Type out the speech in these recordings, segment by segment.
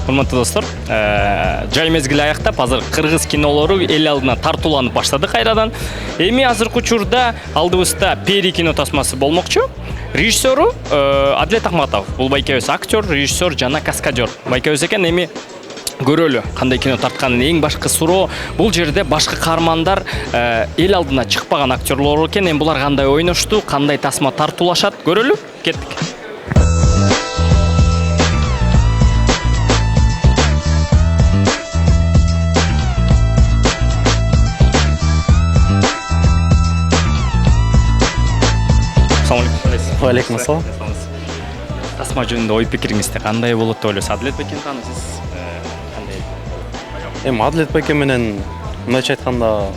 Урматтуу достор, жай мезгил аяктап, азыр кыргыз кинолору эл алдына тартууланып баштады кайрадан. Эми азыркы учурда алдыбызда Пери кино тасмасы болмокчу. Режиссеру Адлет Ахматов. Бул байкебиз актер, режиссер жана каскадер. Байкебиз экен, эми көрөлү кандай кино тартканын. Эң башкы суроо бул жерде башкы каармандар эл алдына чыкпаган актерлор экен. Эми булар кандай ойношту, кандай тасма тартуулашат, көрөлү. Кеттик. Алейкум ассалам. Тасма жөнүндө ой пикириңизде кандай болот деп ойлойсуз? Адлет байкени таанысыз, кандай? Эми Адлет байке менен мындайча айтканда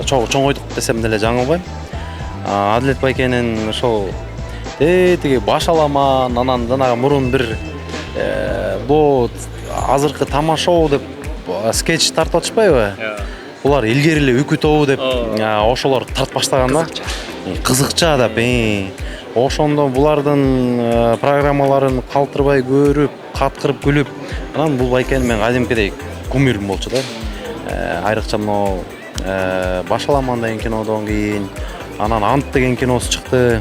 чоң ойдук десем деле жаңылбайм. Адлет байкенин ошол тиги баш аламан, анан жанагы мурун бир бул азыркы тамашоо деп скетч тартып атышпайбы? Булар илгери эле үкү тобу деп ошолор тартып баштаган да. Кызыкча деп. Ошондо булардын программаларын калтырбай көрүп, каткырып күлүп, анан бул байкени мен кадимкидей кумирим болчу да. Айрыкча мына баш аламан деген кинодон кийин, анан Ант деген киносу чыкты.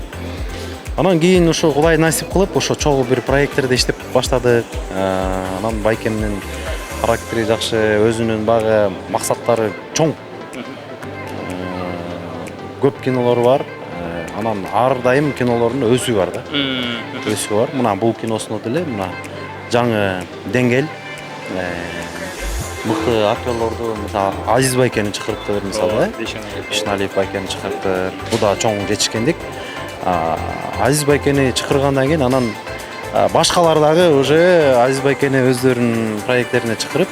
Анан кийин ошо Кудай насип кылып, ошо чогуу бир проекттерде иштеп баштадык. Анан байкемдин характери жакшы, өзүнүн багы максаттары чоң. Көп кинолору бар. Анан ар дайым кинолорунун өсү бар да. Өсү бар. Мына бул киносунда деле мына жаңы деңгел мыкты актерлорду, мисалы Азиз байкени чакырыпты мисалы, Бишналиев байкени чакырыпты. Бу да чоң жетишкендик. Азиз байкени чакыргандан кийин анан башкалар дагы уже Азиз байкени өздөрүнүн проекттерине чакырып,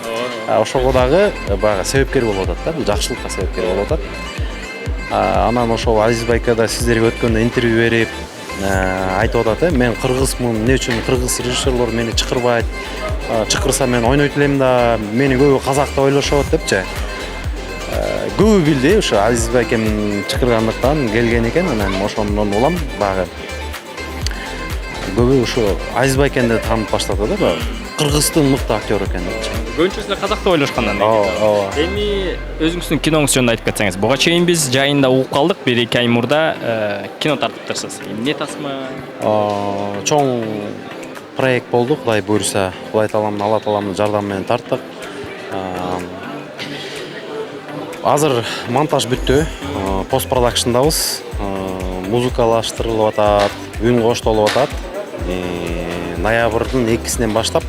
ошого дагы баягы себепкер болуп атат да. Бул жакшылыкка себепкер болуп атат. Анан ошол Азиз байке да сиздерге өткөндө интервью берип айтып атат, мен кыргызмын, эмне үчүн кыргыз режиссерлор мени чакырбайт, чакырса мен ойнойт элем да, мени көбү казак деп ойлошот депчи. Көбү билди, ошо Азиз байкем чакыргандыктан келген экен, анан ошондон улам багы көбү ошо Азиз байкенди таанып баштады да, кыргыздын мыкты актер экен депчи. Көбүнчөсү казак деп ойлошкандан. Эми өзүңүздүн киноңуз жөнүндө айтып кетсеңиз. Буга чейин биз жайында угуп калдык, 1-2 ай мурда кино тартыптырсыз. Эмне тасма? Чоң проект болду, Кудай буйруса, Кудай таалам, Алла тааламдын жардамы менен тарттык. Азыр монтаж бүттү, пост продакшндабыз. Музыкалаштырылып атат, үн коштолуп атат. Ноябрдын 2-синен баштап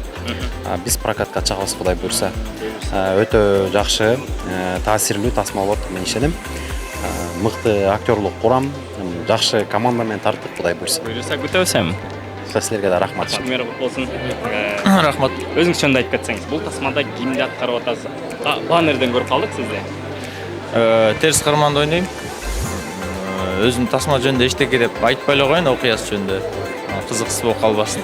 биз прокатка чыгабыз, Кудай буйруса. Өтө жакшы, таасирлүү тасма болот, мен ишенем. Мыкты актерлук курам, жакшы команда менен тарттык, Кудай буйруса. Буйруса күтөбүз эми. Силерге да рахмат. болсун. Рахмат. Өзүңүз жөнүндө айтып кетсеңиз, бул тасмада кимди аткарып атасыз? Баннерден көрүп калдык сизди. Терс карманды ойнойм. Өзүм тасма жөнүндө эчтеке деп айтпай эле коеюн, окуясы жөнүндө. Кызыксыз болуп калбасын.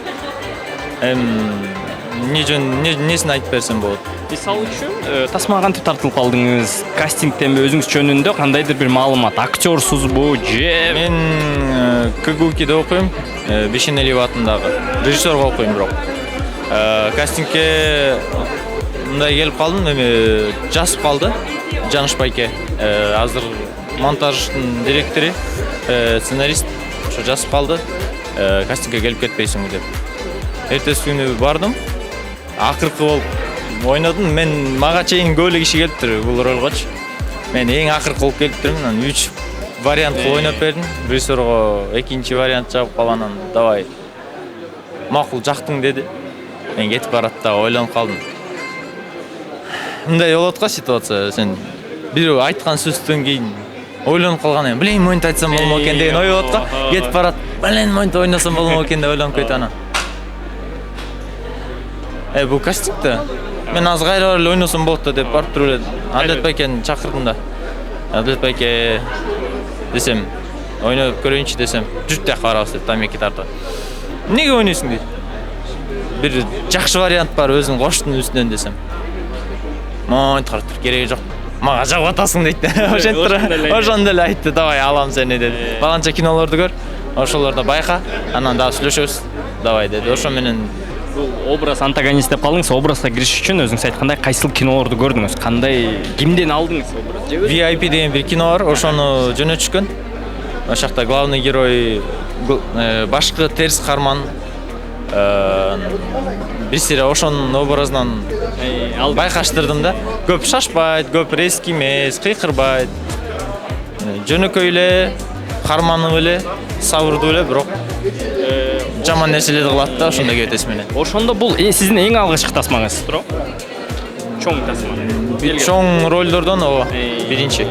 Несин айтып берсем болот? Мисалы үчүн, тасмага кантип тартылып калдыңыз? Кастингденби өзүңүз жөнүндө кандайдыр бир маалымат? Актерсузбу же? Мен КГУКиде окуйм, Бишенелиев атындагы. Режиссерго окуйм бирок. Кастингге мындай келип калдым, эми жазып калды Жаныш байке. Азыр монтаждын директору, сценарист ошо жазып калды. Кастингге келип кетпейсиңби деп. Эртеси күнү бардым. Акыркы болуп ойнодум. Мен мага чейин көп эле киши келиптир бул ролгочу. Мен эң акыркы болуп келиптирмин. Анан 3 вариант ойноп бердим. Режиссерго экинчи вариант жагып калгандан давай. Макул жактың деди. Мен кетип барат да ойлонуп калдым. Мындай болот го ситуация. Сен бирөө айткан сөздөн кийин ойлонуп калган, билейин монт айтсам болмок экен деген ой болот го. Кетип барат. Билейин монт ойносом болмок экен деп ойлонуп кетип анан. Бул кастингде мен азыр кайра эле ойносом болот да деп барып туруп эле Адлет байкени чакырдым да. Адлет байке десем, ойноп көрөйүнчү десем, жүр тияка барабыз деп тамеки тартып. Эмнеге ойнойсуң дейт. Бир жакшы вариант бар өзүң коштун үстүнөн десем. Монт карап тур, кереги жок. Мага жагып атасың дейт. Ошондо эле айтты, давай алам сени деди. Баланча кинолорду көр, ошолордо байка, анан дагы сүйлөшөбүз. Давай деди. Ошо менен Бул образ антагонист деп калдыңыз. Образга кириш үчүн өзүңүз айткандай кайсыл кинолорду көрдүңүз? Кандай, кимден алдыңыз образ? VIP деген бир кино бар, ошону жөнөтүшкөн. Ошол жакта главный герой башкы терс каарман бир сире ошонун образынан байкаштырдым да. Көп шашпайт, көп резкий эмес, кыйкырбайт. Жөнөкөй эле, каарманып эле, сабырдуу эле, бирок жаман нерселерди кылат да, ошондой кетеси менен. Ошондо бул сиздин эң алгачкы тасмаңыз, туурабы? Чоң тасма. Чоң ролдордон ооба, биринчи.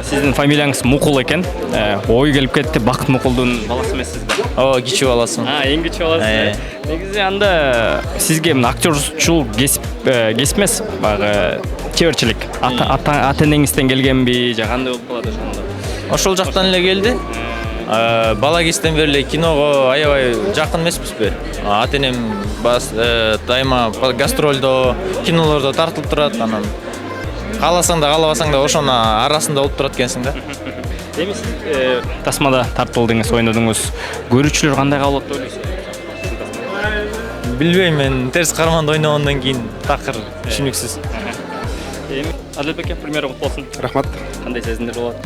Сиздин фамилияңыз Мукул экен. Ой келип кетти, Бакыт Мукулдун баласы эмессизби? Ооба, кичүү баласымын. Эң кичүү баласы. Негизи анда сизге мына актёрчулук кесип эмес, баягы чеберчилик. Ата энеңизден келгенби, же кандай болуп калат ошондо? Ошол жактан эле келди. Бала кезден бери эле киного аябай жакын эмеспизби? Ата энем дайыма гастролдо, кинолордо тартылып турат, анан кааласаң да каалабасаң да ошонун арасында болуп турат экенсиң да. Эми сиз тасмада тартылдыңыз, ойнодуңуз. Көрүүчүлөр кандай кабыл алат деп ойлойсуз? Билбейм, мен терс каарманды ойногондон кийин такыр түшүнүксүз. Эми Адилбек эке, премьера куттуу болсун. Рахмат. Кандай сезимдер болот?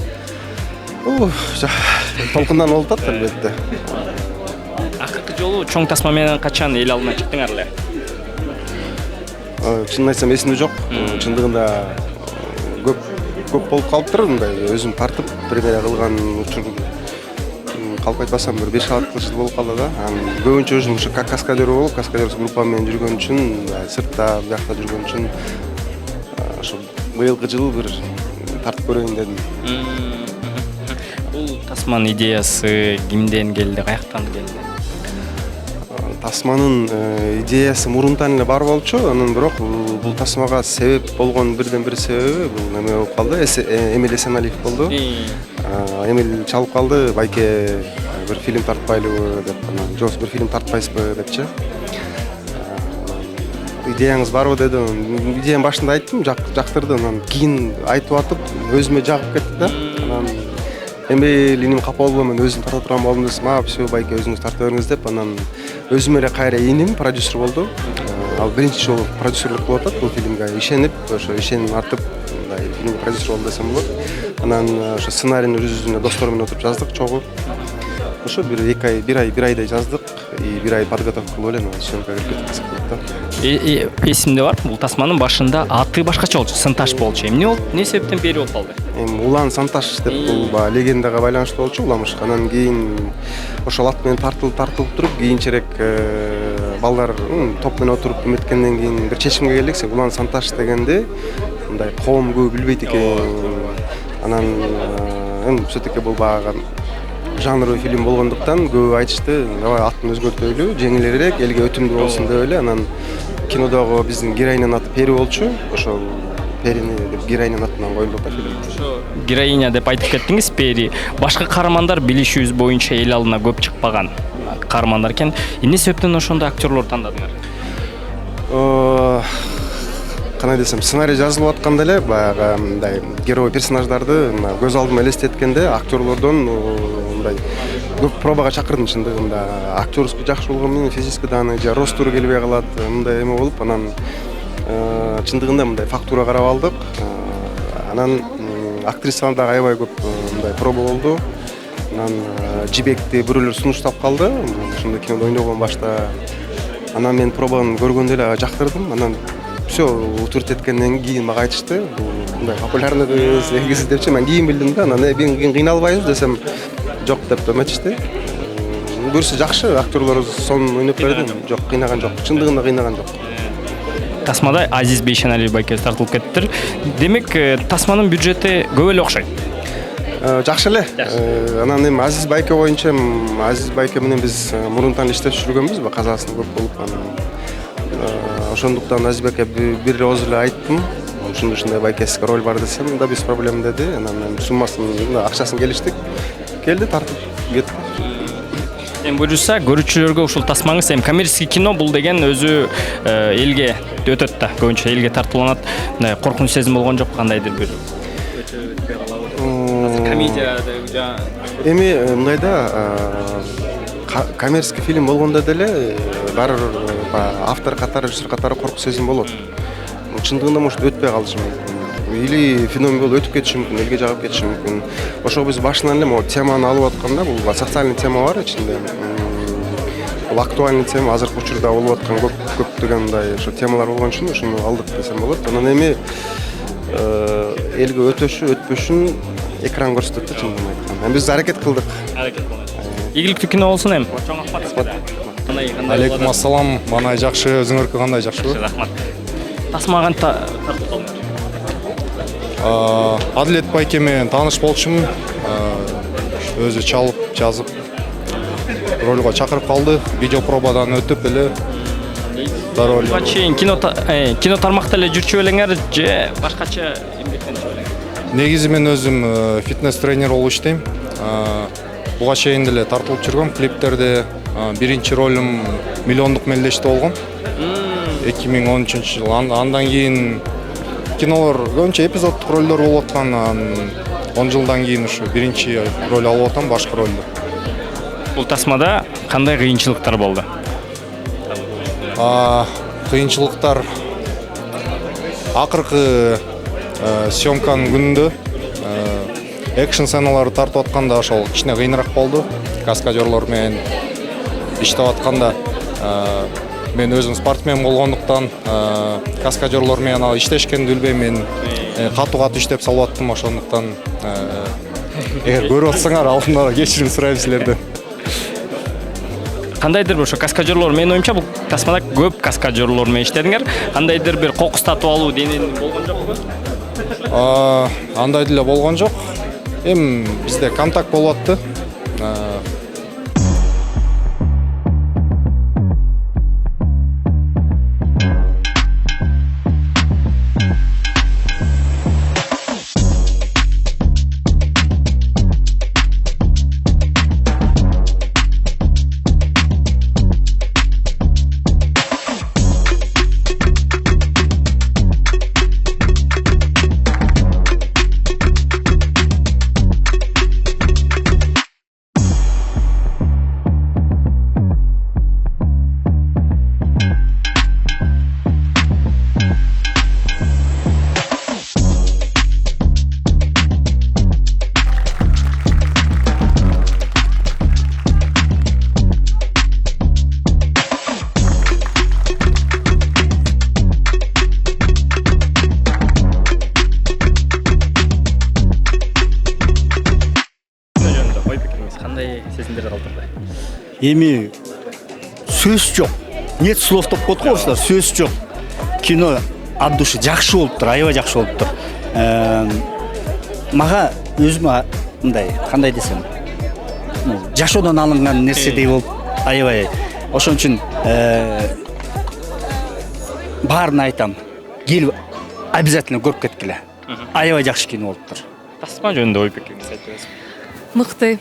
Толкундан болуп атат албетте. Акыркы жолу чоң тасма менен качан эл алдына чыктыңар эле? Чынын айтсам эсимде жок. Чындыгында көп болуп калыптыр, мындай өзүм тартып премьера кылган учур калп айтпасам бир 5-6 жыл болуп калды да. Көбүнчө өзүм ушу каскадер болуп, каскадер группа менен жүргөн үчүн, сыртта, биякта жүргөн үчүн ошо быйылкы жыл бир тартып көрөйүн дедим. Бул тасманын идеясы кимден келди, каяктан келди? Тасманын идеясы мурунтан эле бар болчу, анан бирок бул тасмага себеп болгон бирден бир себеби бул неме болуп калды. Эмил Эсеналиев болду. Эмил чалып калды, байке бир фильм тартпайлыбы деп, анан жок, бир фильм тартпайсызбы депчи. Идеяңыз барбы деди. Идеям башында айттым, жактырды, анан кийин айтып атып өзүмө жагып кетти да. Анан Эмил иним капа болбой, мен өзүм тарта турган болдум десем, все, байке өзүңүз тарта бериңиз деп, анан өзүм эле кайра иним продюсер болду. Ал биринчи жолу продюсерлик кылып атат бул фильмге, ишенип, ошо ишеним артып, мындай фильмге продюсер болдум десем болот. Анан ошо сценарийни жүзүнө достор менен отуруп жаздык, чогуу. Ошо бир айдай жаздык, и бир ай подготовка кылып эле съемкага кирип кеттик да. Эсимде бар, бул тасманын башында аты башкача болчу, Санташ болчу. Эмне болду? Эмне себептен Пери болуп калды? Улан Санташ деп бул легендага байланыштуу болчу уламыш. Анан кийин ошол ат менен тартылып туруп, кийинчерээк балдар топ менен отуруп эметкенден кийин бир чечимге келдик. Улан Санташ дегенди мындай коом көп билбейт экен. Анан все-таки бул багы жанрлуу фильм болгондуктан көп айтышты, давай атын өзгөртөлү, жеңилирээк, элге өтүмдүү болсун деп эле. Анан кинодогу биздин героинянын аты Пери болчу. Ошол Перини деп героинянын атынан коюлду да фильм. Ошо героиня деп айтып кеттиңиз, Пери. Башка каармандар билишибиз боюнча эл алдына көп чыкпаган каармандар экен. Эмне себептен ошондой актерлор тандадыңар? Кандай десем, сценарий жазылып атканда эле баягы мындай герой персонаждарды көз алдыма элестеткенде актерлордон мындай көп пробага чакырдым. Чындыгында актерский жакшы болгон менен физический даны же ростуру келбей калат, мындай эме болуп, анан чындыгында мындай фактура карап алдык. Анан актрисалар дагы аябай көп мындай проба болду. Анан Жибекти бирөөлөр сунуштап калды. Ошондой кинодо ойногон башта. Анан мен пробаны көргөндө эле жактырдым. Анан все утуртеткенден кийин мага айтышты, бул мындай популярный кыз, негизи депчи. Мен кийин билдим да, анан мен кыйналбайбыз десем, жок деп эметишти. Көрсө жакшы, актерлор сонун ойноп берди. Жок, кыйнаган жок. Чындыгында кыйнаган жок. Тасмада Азиз Бейшеналиев байкебиз тартылып кеттир. Демек, тасманын бюджети көп эле окшойт. Жакшы эле. Анан эми Азиз байке боюнча, Азиз байке менен биз мурунтан иштеп жүргөнбүз, казасын көп болуп. Ошондуктан Азиз байке бир ооз эле айттым. Ушундай байкесизге роль бар десем, да без проблем деди. Анан суммасын, акчасын келиштик. Келди, тартып кетти. Эми буюрса, көрүүчүлөргө ушул тасмаңыз эми коммерческий кино бул деген өзү элге өтөт да, көбүнчө элге тартууланат. Коркунуч сезим болгон жок, кандайдыр бир комедия эми мындай да, коммерческий фильм болгондо деле баары бир автор катары режиссер катары коркуу сезим болот. Чындыгында может өтпөй калышы мүмкүн. Или феномен болуп өтүп кетиши мүмкүн, элге жагып кетиши мүмкүн. Ошого биз башынан эле могу теманы алып атканда, бул социальный тема бар ичинде. Бул актуальный тема, азыркы учурда болуп аткан көптөгөн мындай ошо темалар болгон үчүн ошону алдык десем болот. Анан эми элге өтпөшүн экран көрсөтөт да чындыгын айтканда. Биз аракет кылдык. Ийгиликтүү кино болсун эми. Чоң рахмат. Алейкум ассалам, манай жакшы, өзүңөркү кандай жакшыбы? Рахмат. Тасмаган Адилет байке менен тааныш болчумун. Өзү чалып, жазып, ролго чакырып калды. Видео пробадан өтүп эле роль. Чейин кино тармакта эле жүрчү белеңер же башкача эмгектенип белең? Негизи мен өзүм фитнес тренер болуп иштейм. Буга чейин деле тартылып жүргөм клиптерде. Биринчи ролум миллиондук мелдеште болгон. 2013-жыл. Андан кийин кинолор көбүнчө эпизоддук ролдор болуп аткан. 10 жылдан кийин ушу биринчи роль алып атам, башкы ролду. Бул тасмада кандай кыйынчылыктар болду? Кыйынчылыктар акыркы съемканын күнүндө экшн сценаларды тартып атканда ошол кичине кыйыныраак болду. Каскадерлор менен иштеп атканда мен өзүм спортсмен болгондуктан каскадерлор менен ал иштешкенди билбейм, мен катуу иштеп салып аттым, ошондуктан эгер көрүп атсаңар алдында кечирим сурайм силерден. Кандайдыр ошо каскадерлор, менин оюмча бул тасмада көп каскадерлор менен иштедиңер. Кандайдыр бир кокустатып алуу денен болгон жокпу? Андай деле болгон жок. Эми бизде контакт болуп атты. Эми сөз жок. Нет слов деп коет го орустар, сөз жок. Кино от души жакшы болуптур, аябай жакшы болуптур. Мага өзүмө мындай, кандай десем, жашоодон алынган нерседей болуп, аябай. Ошон үчүн баарына айтам, келип обязательно көрүп кеткиле. Аябай жакшы кино болуптур. Тасма жөнүндө ой пикириңизди айтып бересиз? Мыкты.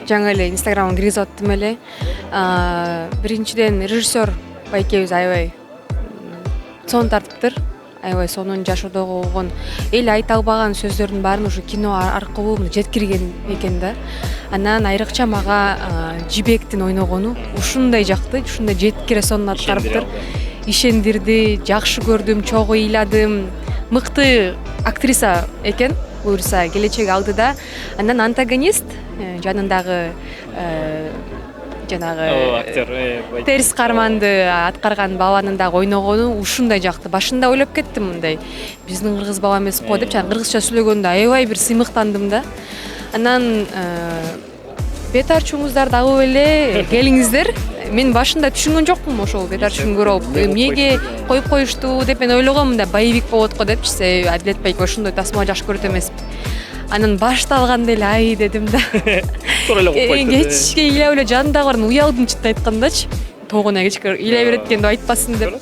Жаңа эле Инстаграмга киргизип аттым эле. Биринчиден режиссер байкебиз аябай сон тартыптыр. Аябай сонун жашоодогу болгон эл айта албаган сөздөрдүн баарын ушу кино аркылуу жеткирген экен да. Анан айрыкча мага Жибектин ойногону ушундай жакты, ушундай жеткире сонун аткарыптыр. Ишендирди, жакшы көрдүм, чогуу ыйладым. Мыкты актриса экен. Буюрса келечеги алдыда. Анан антагонист жанындагы жанагы актер терс карманды аткарган баланын дагы ойногону ушундай жакты. Башында ойлоп кеттим мындай биздин кыргыз бала эмес го деп, кыргызча сүйлөгөндө аябай бир сыймыктандым да. Анан бет арчуңуздар дагы эле келиңиздер. Мен башында түшүнгөн жокмун ошол бет арчууну көрүп, эмнеге коюп коюшту деп мен ойлогом да, боевик болот го депчи. Адилет байке ошондой тасма жакшы көрөт эмеспи. Анан башталганда эле ай дедим да. Кечке ыйлап эле жанындагы барын уялдым чынын айткандачы. Тогуна кечке ыйлай берет экен деп айтпасын деп.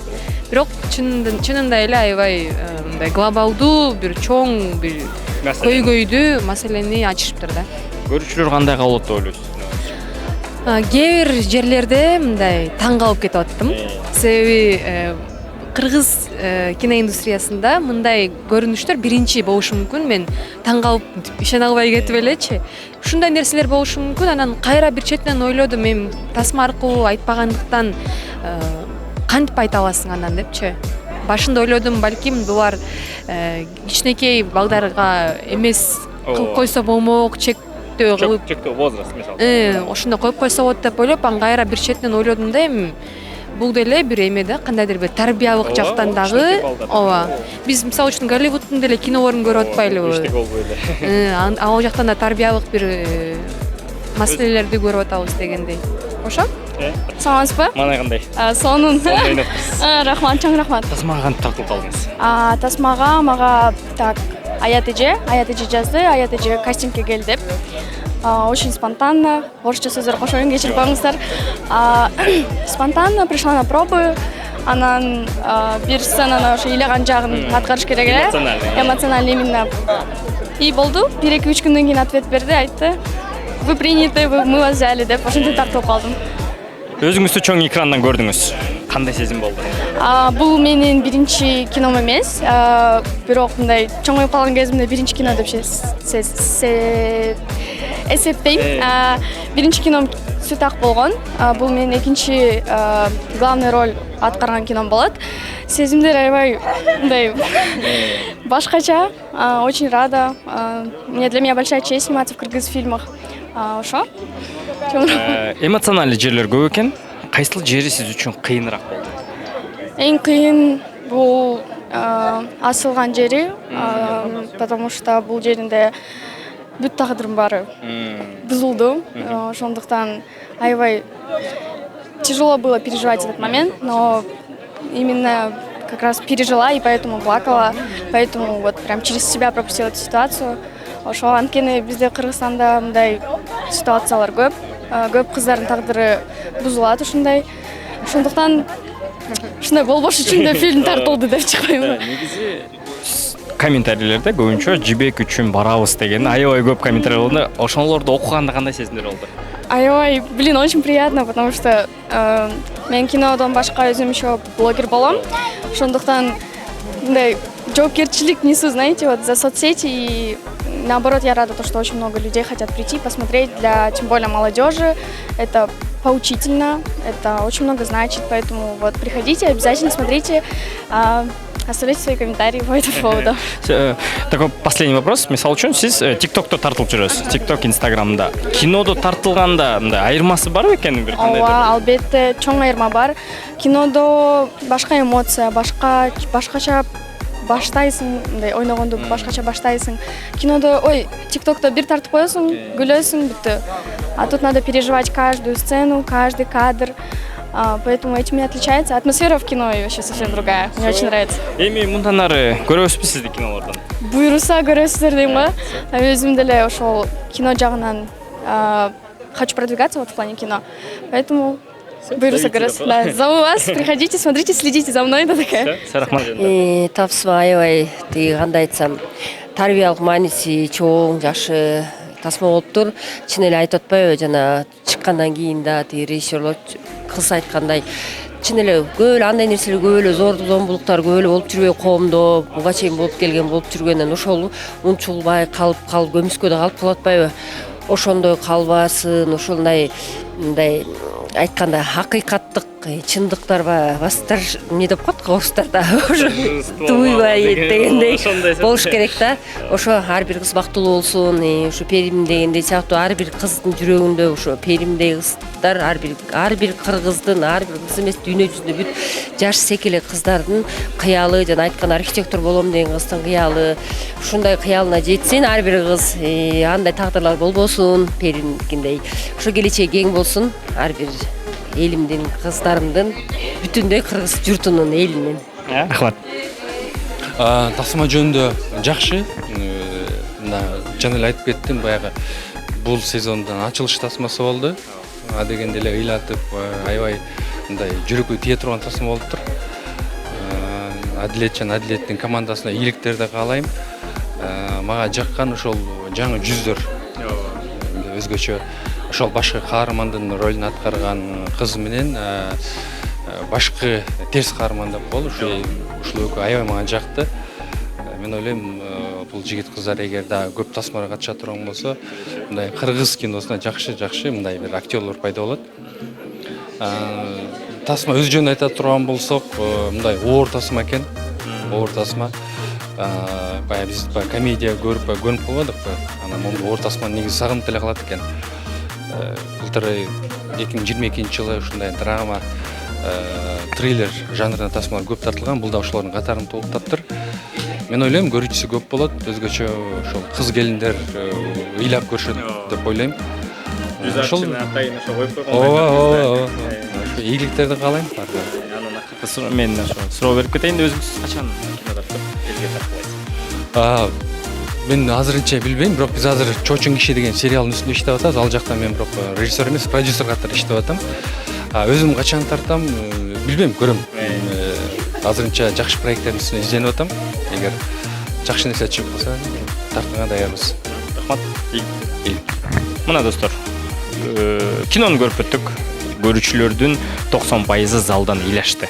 Бирок чынында эле аябай мындай глобалдуу бир чоң бир көйгөйдү, маселени ачышыптыр да. Көрүүчүлөр кандай кабыл алат деп ойлойсуз? Кээ бир жерлерде мындай таң калып кетип аттым. Себеби кыргыз киноиндустриясында мындай көрүнүштөр биринчи болушу мүмкүн. Мен таң калып ишене албай кетип элечи. Ушундай нерселер болушу мүмкүн. Анан кайра бир четинен ойлодум, мен тасма аркылуу айтпагандыктан кантип айта аласың анан депчи. Башында ойлодум, балким булар кичинекей балдарга эмес кылып койсо болмок, чектөө кылып. Чектөө возраст мисалы. Ошондой коюп койсо болот деп ойлоп, анан кайра бир четинен ойлодум да, эми бул деле бир эме да, кандайдыр бир тарбиялык жактан дагы. Ооба. Биз мисалы үчүн Голливудтун деле кинолорун көрүп атпайлыбы? Эчтеке болбой эле. Ал жактан да тарбиялык бир маселелерди көрүп атабыз дегендей. Ошо? Саламатсызбы? Мана кандай? Сонун. Ойноптуз. Рахмат, чоң рахмат. Тасмага кантип тартылып калдыңыз? Тасмага мага так Аят эже жазды, Аят эже кастингке кел деп. Очень спонтанно, орысча сөздөр кошоюн, кечирип коюңуздар. Спонтанно пришла на пробы. Анан бир сценаны ошо ыйлаган жагын аткарыш керек эле. Эмоциональный именно. И болду. 1-2-3 күндөн кийин ответ берди, айтты: "Вы приняты, мы вас взяли" деп. Ошентип тартылып калдым. Өзүңүздү чоң экрандан көрдүңүз. Кандай сезим болду? Бул менин биринчи кином эмес. Бирок мындай чоңоюп калган кезимде биринчи кино деп эсептейм. Биринчи кином Сүтак болгон. Бул менин экинчи главный роль аткарган кином болот. Сезимдер аябай мындай башкача. Очень рада. Для меня большая честь сниматься в кыргыз фильмах. Ошо. Эмоциональный жерлер көп экен. Кайсыл жери сиз үчүн кыйыныраак болду? Эң кыйын бул асылган жери, потому что бул жеринде бүт тагдырым баары бузулду. Ошондуктан аябай тяжело было переживать этот момент, но именно как раз пережила и поэтому плакала, поэтому вот прям через себя пропустила эту ситуацию. Ошо анткени бизде Кыргызстанда мындай ситуациялар көп. Көп кыздардын тагдыры бузулат ушундай. Ошондуктан ушундай болбош үчүн да фильм тартылды деп чыкпайм. Негизи комментарийлерде көбүнчө жибек үчүн барабыз деген аябай көп комментарий болду. Ошолорду окуганда кандай сезимдер болду? Аябай, очень приятно, потому что мен кинодон башка өзүм еще блогер болом. Ошондуктан мындай жоопкерчилик несу, знаете, вот за соцсети, и наоборот я рада, что очень много людей хотят прийти, посмотреть, для тем более молодежи. Это поучительно, это очень много значит, поэтому вот приходите, обязательно смотрите, оставляйте свои комментарии по этому поводу. Такой последний вопрос. Мисалы үчүн сиз TikTok'то тартылып жүрөсүз. TikTok, Instagram'да. Кинодо тартылганда мындай айырмасы барбы экен бир кандай? Ооба, албетте, чоң айырма бар. Кинодо башка эмоция, башкача баштайсың, мындай ойногонду башкача баштайсың. Кинодо, TikTok'то бир тартып коесуң, күлөсүң, бүттү. А тут надо переживать каждую сцену, каждый кадр. Поэтому этим и отличается. Атмосфера в кино вообще совсем другая. Мне очень нравится. Эми мындан ары көрөбүзбү сизди кинолордон? Буйруса көрөсүздөр дейм го. Өзүм деле ошол кино жагынан хочу продвигаться вот в плане кино. Поэтому буйруса көрөсүз. Да, зову вас, приходите, смотрите, следите за мной, да такая. Рахмат. Тапсырма аябай, кандай айтсам, тарбиялык мааниси чоң, жакшы тасма болуптур. Чын эле айтып атпайбы, жана чыккандан кийин да режиссерлор кыз айткандай, чын эле көп эле андай нерселер, көп эле зомбулуктар көп эле болуп жүрбөй коомдо, буга чейин болуп келген, болуп жүргөндөн ошол унчулбай калып көмүскөдө калып калып атпайбы? Ошондой калбасын, ошондой мындай айтканда акыйкаттык, чындыктар бастар эмне деп коет орустарда, ошо туйбай дегендей болуш керек да. Ошо ар бир кыз бактылуу болсун, ошо Перим дегендей сыяктуу ар бир кыздын жүрөгүндө ошо Перимдей кыздар, ар бир кыргыздын, ар бир кыз эмес, дүйнө жүзүндө бүт жаш секелек кыздардын кыялы, жана айткан архитектор болом деген кыздын кыялы, ушундай кыялына жетсин ар бир кыз, андай тагдырлар болбосун, Перимкиндей. Ошо келечек кең болсун, ар бир элимдин, кыздарымдын, бүтүндөй кыргыз журтунун элинин. Рахмат. Тасма жөнүндө жакшы. Жана эле айтып кеттим, баягы бул сезондун ачылыш тасмасы болду. Дегенде эле ыйлатып, аябай мындай жүрөккө тие турган тасма болуптур. Адилетчан Адилеттин командасына ийгиликтерди каалайм. Мага жаккан ошол жаңы жүздөр. Өзгөчө ошол башкы каармандын ролун аткарган кыз менен башкы терс каармандап болду. Ушул экөө аябай мага жакты. Мен ойлойм, бул жигит кыздар эгер да көп тасмага катыша турган болсо, мындай кыргыз киносуна жакшы мындай бир актерлор пайда болот. Тасма өз жөнүн айта турган болсок, мындай оор тасма экен. Оор тасма. Баягы биз комедия көрүп калбадыкпы? Анан могу оор тасманы негизи сагынып эле калат экен. Былтыр 2022 жылы ушундай драма, триллер жанрына тасмалар көп тартылган. Бул да ошолордун катарын толуктаптыр. Мен ойлойм, көрүүчүсү көп болот. Өзгөчө ошол кыз келиндер ыйлап көрүшөт деп ойлойм. Ошол атайын ошо коюп койгон. Ийгиликтерди каалайм. Мен суроо берип кетейин, өзүңүз качан кинода элге тартыласыз? Мен азырынча билбейм, бирок биз азыр Чочун киши деген сериалдын үстүндө иштеп атабыз. Ал жакта мен бирок режиссер эмес, продюсер катары иштеп атам. Өзүм качан тартам, билбейм, көрөм. Азырынча жакшы проекттердин үстүнө изденип атам. Эгер жакшы нерсе чыгып калса, тартууга даярбыз. Рахмат. Мына достор, кинону көрүп өттүк. Көрүүчүлөрдүн 90% залдан ыйлашты.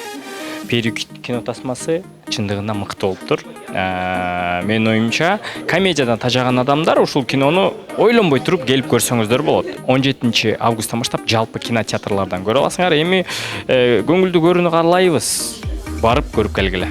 Пери кино тасмасы чындыгында мыкты болуптур. Менин оюмча, комедиядан тажаган адамдар ушул кинону ойлонбой туруп келип көрсөңүздөр болот. 17 августтан баштап жалпы кинотеатрлардан көрө аласыңар. Эми көңүлдүү көрүүнү каалайбыз. Барып көрүп келгиле.